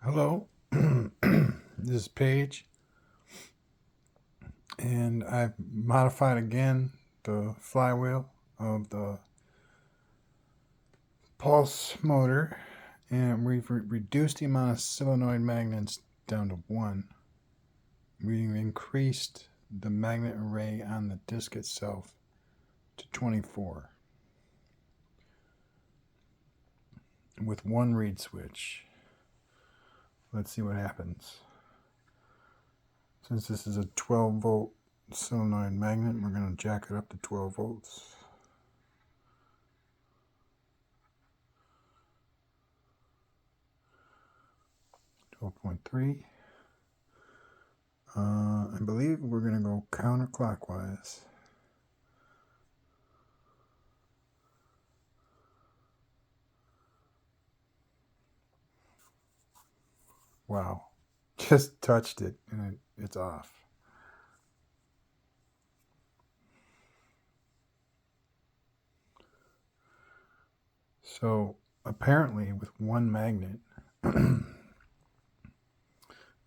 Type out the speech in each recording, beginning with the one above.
Hello, this is Paige, and I've modified again the flywheel of the pulse motor, and we've reduced the amount of solenoid magnets down to 1. We've increased the magnet array on the disc itself to 24 with one reed switch. Let's see what happens. Since this is a 12 volt solenoid magnet, we're going to jack it up to 12 volts. .3. I believe we're going to go counterclockwise. Wow. Just touched it and it's off. So apparently with one magnet and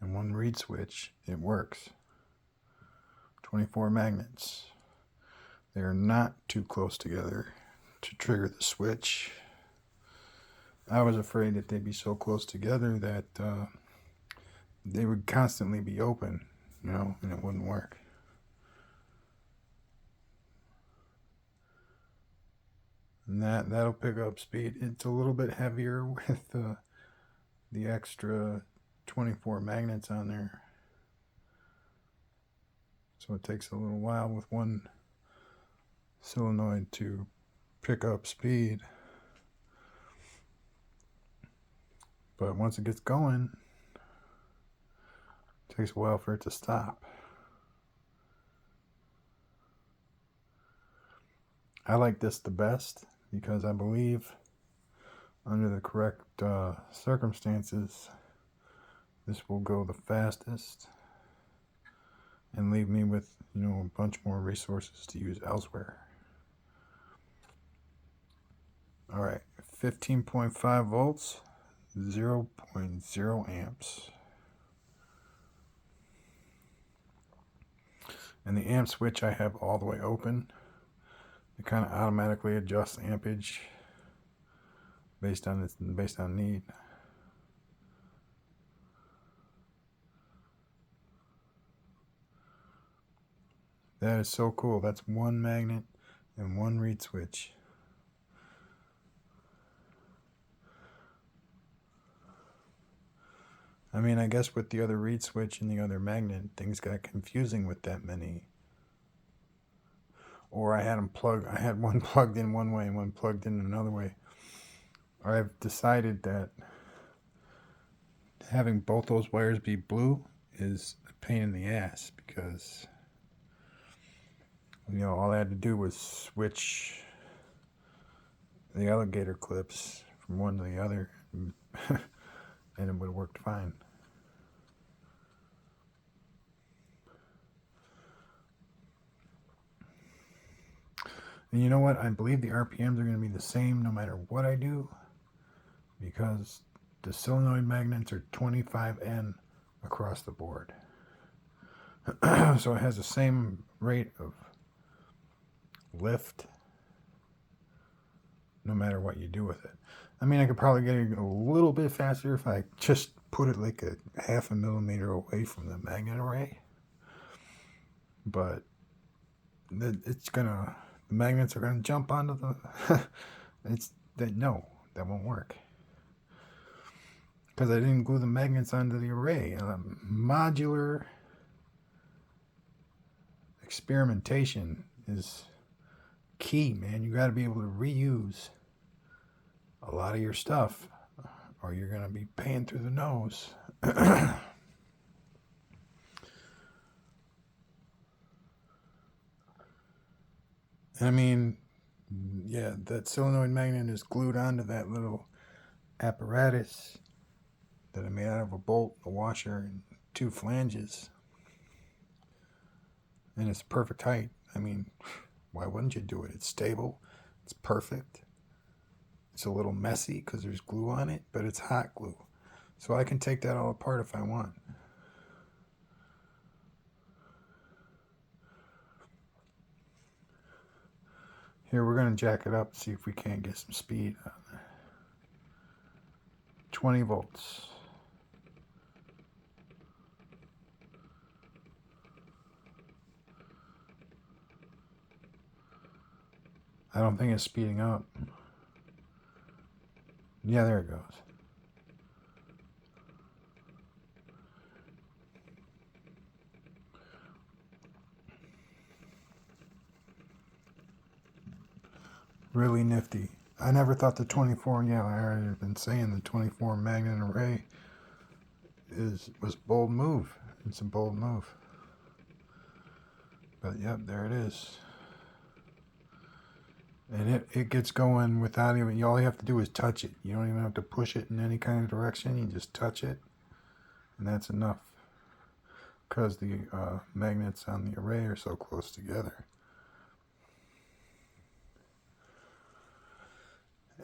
one reed switch, it works. 24 magnets. They are not too close together to trigger the switch. I was afraid that they'd be so close together that they would constantly be open, and it wouldn't work. And that'll pick up speed. It's a little bit heavier with the extra 24 magnets on there. So it takes a little while with one solenoid to pick up speed. But once it gets going, it takes a while for it to stop. I like this the best because I believe under the correct circumstances, this will go the fastest and leave me with, a bunch more resources to use elsewhere. All right, 15.5 volts, 0.0 amps. And the amp switch I have all the way open. It kind of automatically adjusts ampage based on need. That is so cool. That's one magnet and one reed switch. I mean, I guess with the other reed switch and the other magnet, things got confusing with that many. Or I had one plugged in one way and one plugged in another way. Or I've decided that having both those wires be blue is a pain in the ass because all I had to do was switch the alligator clips from one to the other and it would have worked fine. And you know what? I believe the RPMs are going to be the same no matter what I do because the solenoid magnets are 25N across the board. So it has the same rate of lift no matter what you do with it. I mean, I could probably get it a little bit faster if I just put it like a 0.5 millimeter away from the magnet array. But the magnets are gonna jump onto the that won't work because I didn't glue the magnets onto the array. Modular experimentation is key, man. You got to be able to reuse a lot of your stuff or you're gonna be paying through the nose. I mean, yeah, that solenoid magnet is glued onto that little apparatus that I made out of a bolt, a washer, and 2 flanges. And it's perfect height. I mean, why wouldn't you do it? It's stable. It's perfect. It's a little messy because there's glue on it, but it's hot glue. So I can take that all apart if I want. Here, we're going to jack it up, see if we can't get some speed on there. 20 volts. I don't think it's speeding up. Yeah, there it goes. Really nifty. I never thought the 24, yeah, I already been saying the 24 magnet array was a bold move. It's a bold move. But yep, there it is. And it gets going without even, all you have to do is touch it. You don't even have to push it in any kind of direction. You just touch it, and that's enough. Because the magnets on the array are so close together.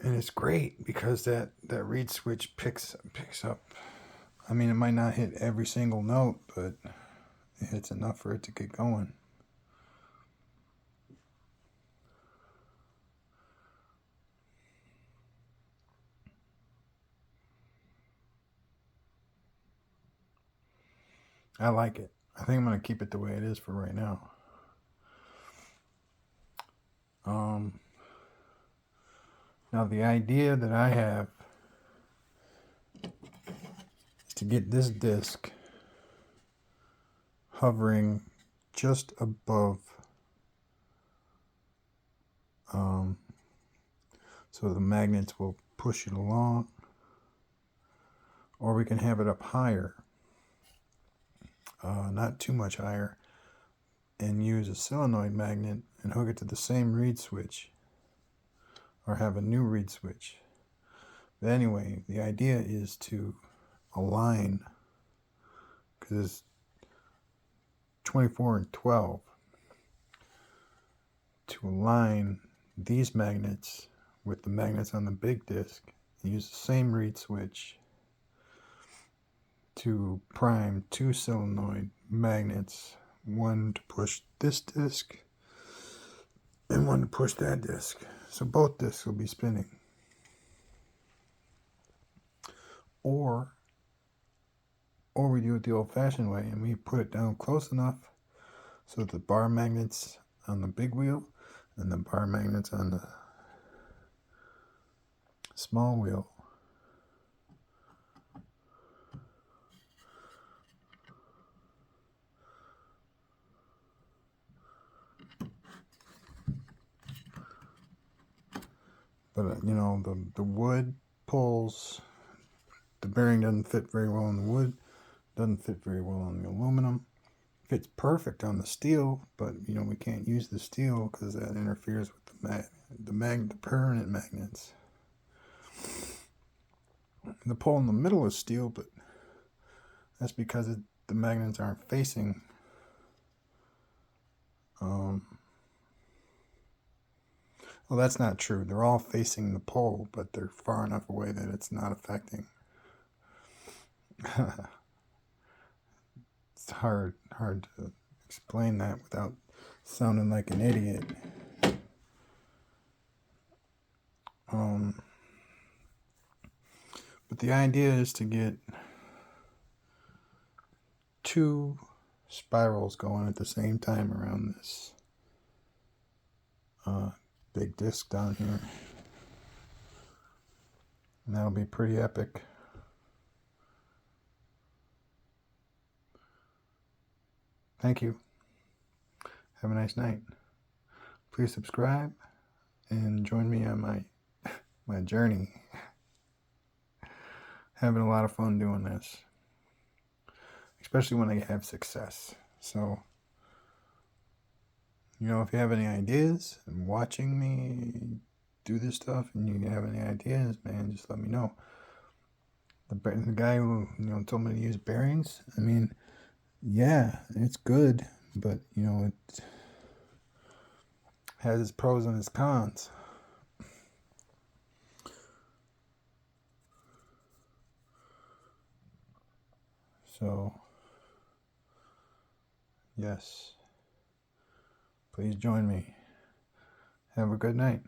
And it's great because that reed switch picks up. I mean, it might not hit every single note, but it hits enough for it to get going. I like it. I think I'm going to keep it the way it is for right now. Now the idea that I have is to get this disc hovering just above, so the magnets will push it along, or we can have it up higher, not too much higher, and use a solenoid magnet and hook it to the same reed switch, or have a new reed switch. But anyway, the idea is to align, because it's 24 and 12, to align these magnets with the magnets on the big disc, and use the same reed switch to prime two solenoid magnets, one to push this disc and one to push that disc. So both discs will be spinning. Or we do it the old-fashioned way, and we put it down close enough so that the bar magnets on the big wheel and the bar magnets on the small wheel but you know, the wood pulls, the bearing doesn't fit very well in the wood, doesn't fit very well on the aluminum. Fits perfect on the steel, but you know, we can't use the steel because that interferes with the permanent magnets. The pole in the middle is steel, but that's because the magnets aren't facing. Well, that's not true. They're all facing the pole, but they're far enough away that it's not affecting. It's hard to explain that without sounding like an idiot. But the idea is to get two spirals going at the same time around this big disc down here. And that'll be pretty epic. Thank you. Have a nice night. Please subscribe and join me on my journey. Having a lot of fun doing this, especially when I have success. So, you know, if you have any ideas and watching me do this stuff and you have any ideas, man, just let me know. The guy who, you know, told me to use bearings, I mean, yeah, it's good, but you know, it has its pros and its cons. So, yes, please join me. Have a good night.